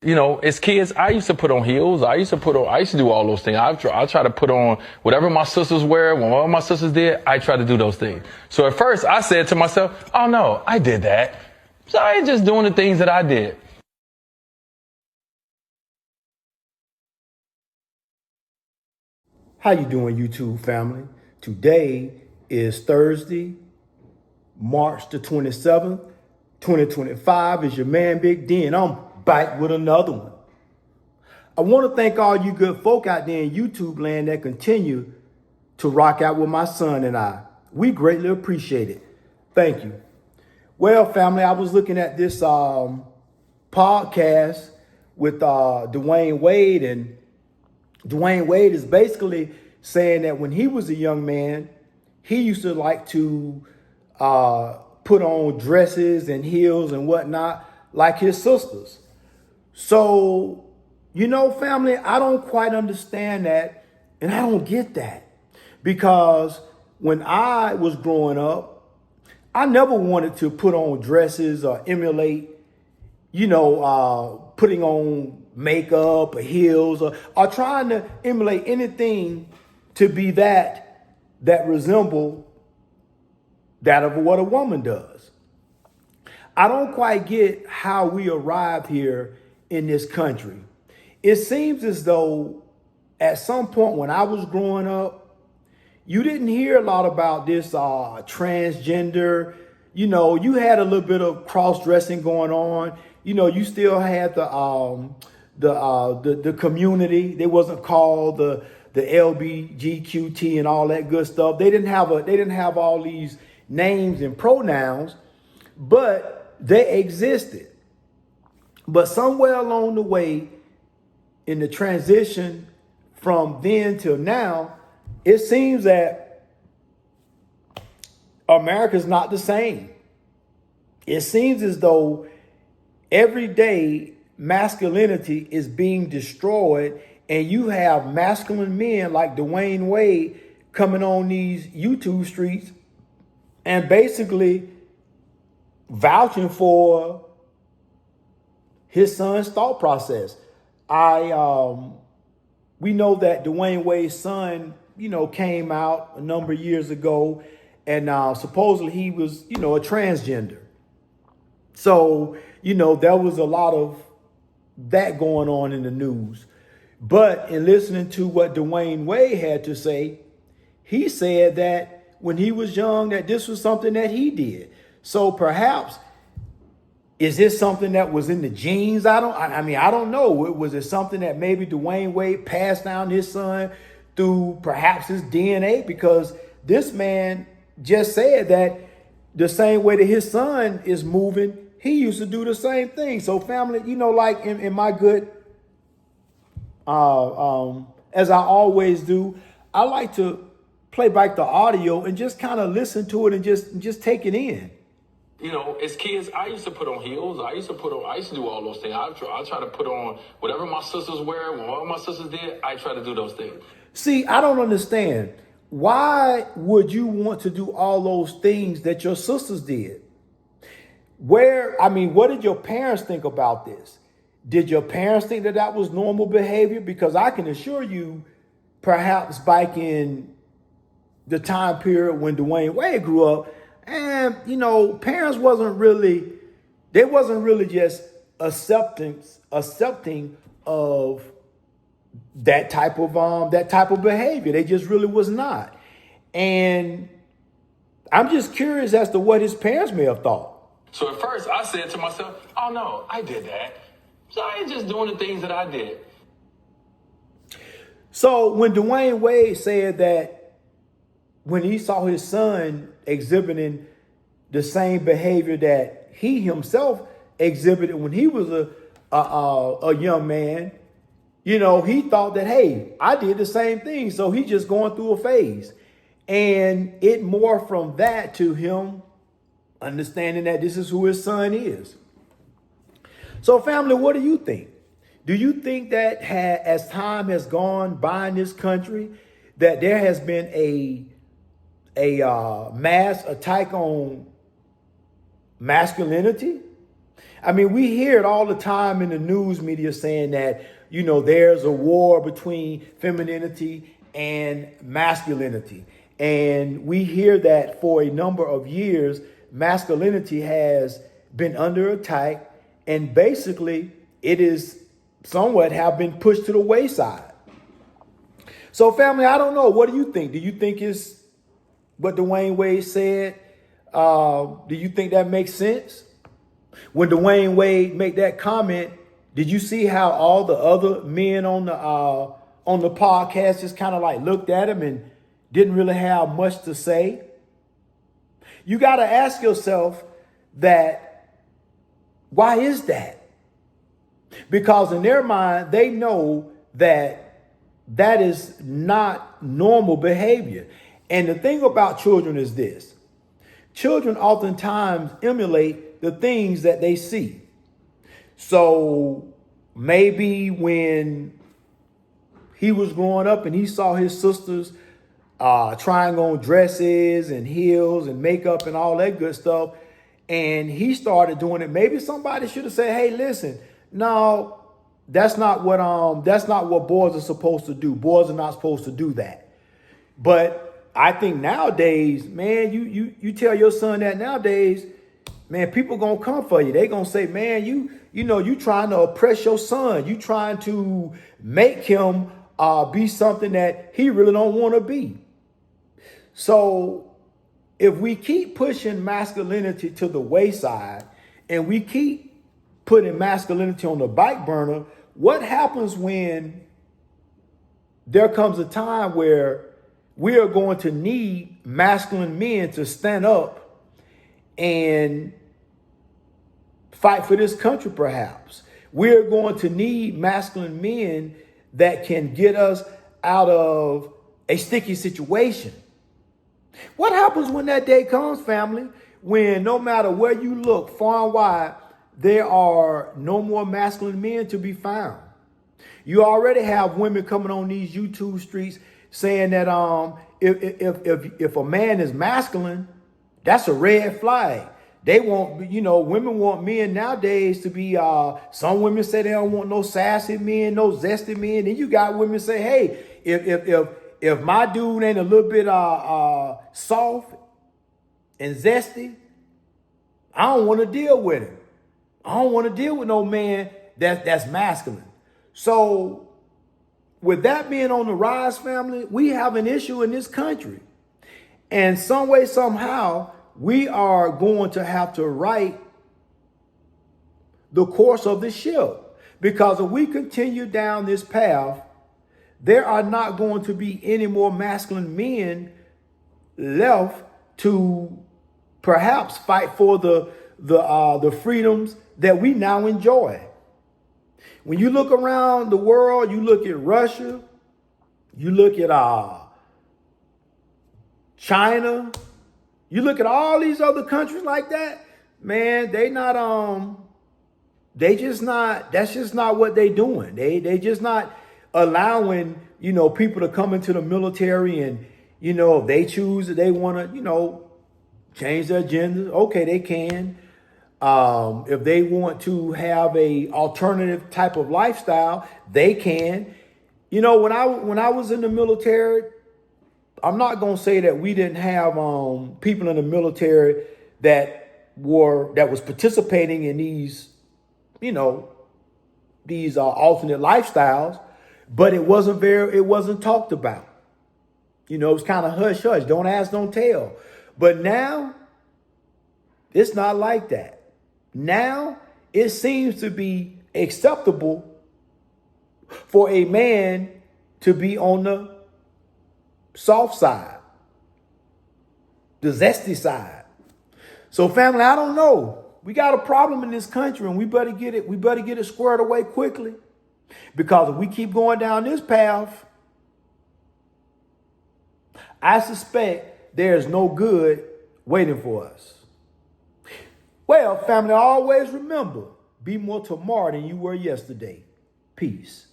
You know, as kids, I used to put on heels. I used to do all those things. I try to put on whatever my sisters wear. When all my sisters did, I try to do those things. So at first I said to myself, oh no, I did that. So I ain't just doing the things that I did. How you doing, YouTube family? Today is Thursday, March the 27th, 2025. Is your man Big D, and I'm back with another one. I want to thank all you good folk out there in YouTube land that continue to rock out with my son and I. We greatly appreciate it. Thank you. Well, family, I was looking at this podcast with Dwyane Wade, and Dwyane Wade is basically saying that when he was a young man, he used to like to put on dresses and heels and whatnot like his sisters. So, family, I don't quite understand that, and I don't get that, because when I was growing up, I never wanted to put on dresses or emulate, putting on makeup or heels, or trying to emulate anything to be that resemble that of what a woman does. I don't quite get how we arrived here in this country. It seems as though at some point when I was growing up, you didn't hear a lot about this transgender. You had a little bit of cross-dressing going on. You still had the community. They wasn't called the LBGQT and all that good stuff. They didn't have all these names and pronouns, but they existed. But somewhere along the way, in the transition from then till now, it seems that America's not the same. It seems as though every day masculinity is being destroyed, and you have masculine men like Dwyane Wade coming on these YouTube streets and basically vouching for his son's thought process. We know that Dwyane Wade's son, came out a number of years ago, and supposedly he was, a transgender. So, there was a lot of that going on in the news. But in listening to what Dwyane Wade had to say, he said that when he was young, that this was something that he did. So perhaps, is this something that was in the genes? I don't know. Was it something that maybe Dwyane Wade passed down his son through perhaps his DNA? Because this man just said that the same way that his son is moving, he used to do the same thing. So family, like in my good, as I always do, I like to play back the audio and just kind of listen to it and just take it in. As kids, I used to put on heels. I used to do all those things. I try to put on whatever my sisters wear. When all my sisters did, I try to do those things. See, I don't understand. Why would you want to do all those things that your sisters did? What did your parents think about this? Did your parents think that was normal behavior? Because I can assure you, perhaps back in the time period when Dwyane Wade grew up, and parents wasn't really just accepting of that type of behavior. They just really was not. And I'm just curious as to what his parents may have thought. So at first I said to myself, oh no, I did that. So I ain't just doing the things that I did. So when Dwyane Wade said that when he saw his son exhibiting the same behavior that he himself exhibited when he was a young man, he thought that, hey, I did the same thing. So he's just going through a phase. And it more from that to him understanding that this is who his son is. So family, what do you think? Do you think that as time has gone by in this country, that there has been a mass attack on masculinity? I mean, we hear it all the time in the news media saying that, there's a war between femininity and masculinity. And we hear that for a number of years, masculinity has been under attack, and basically it is somewhat have been pushed to the wayside. So family, I don't know. What do you think? Do you think it's what Dwyane Wade said? Do you think that makes sense? When Dwyane Wade made that comment, did you see how all the other men on the podcast just kind of like looked at him and didn't really have much to say? You got to ask yourself that, why is that? Because in their mind, they know that that is not normal behavior. And the thing about children is this: children oftentimes emulate the things that they see. So maybe when he was growing up and he saw his sisters trying on dresses and heels and makeup and all that good stuff, and he started doing it, maybe somebody should have said, hey, listen, no, that's not what boys are supposed to do. Boys are not supposed to do that. But I think nowadays, man, you tell your son that nowadays, man, people gonna come for you. They gonna say, man, you trying to oppress your son. You trying to make him be something that he really don't want to be. So if we keep pushing masculinity to the wayside and we keep putting masculinity on the back burner, what happens when there comes a time where we are going to need masculine men to stand up and fight for this country, perhaps? We're going to need masculine men that can get us out of a sticky situation. What happens when that day comes, family? When no matter where you look, far and wide, there are no more masculine men to be found. You already have women coming on these YouTube streets saying that if a man is masculine, that's a red flag. They want, women want men nowadays to be, some women say they don't want no sassy men, no zesty men. And you got women say, hey, if my dude ain't a little bit soft and zesty, I don't want to deal with him. I don't want to deal with no man that's masculine. So with that being on the rise, family, we have an issue in this country. And some way, somehow, we are going to have to right the course of the ship. Because if we continue down this path, there are not going to be any more masculine men left to perhaps fight for the freedoms that we now enjoy. When you look around the world, you look at Russia, you look at China, you look at all these other countries like that, man, that's just not what they doing. They just not allowing, people to come into the military and, if they choose that they want to, change their gender, okay, they can. If they want to have a alternative type of lifestyle, they can. When I was in the military, I'm not going to say that we didn't have people in the military that was participating in these, these alternate lifestyles, but it wasn't talked about. It was kind of hush hush, don't ask, don't tell. But now it's not like that. Now it seems to be acceptable for a man to be on the soft side, the zesty side. So family, I don't know. We got a problem in this country and we better get it squared away quickly. Because if we keep going down this path, I suspect there's no good waiting for us. Well, family, always remember, be more tomorrow than you were yesterday. Peace.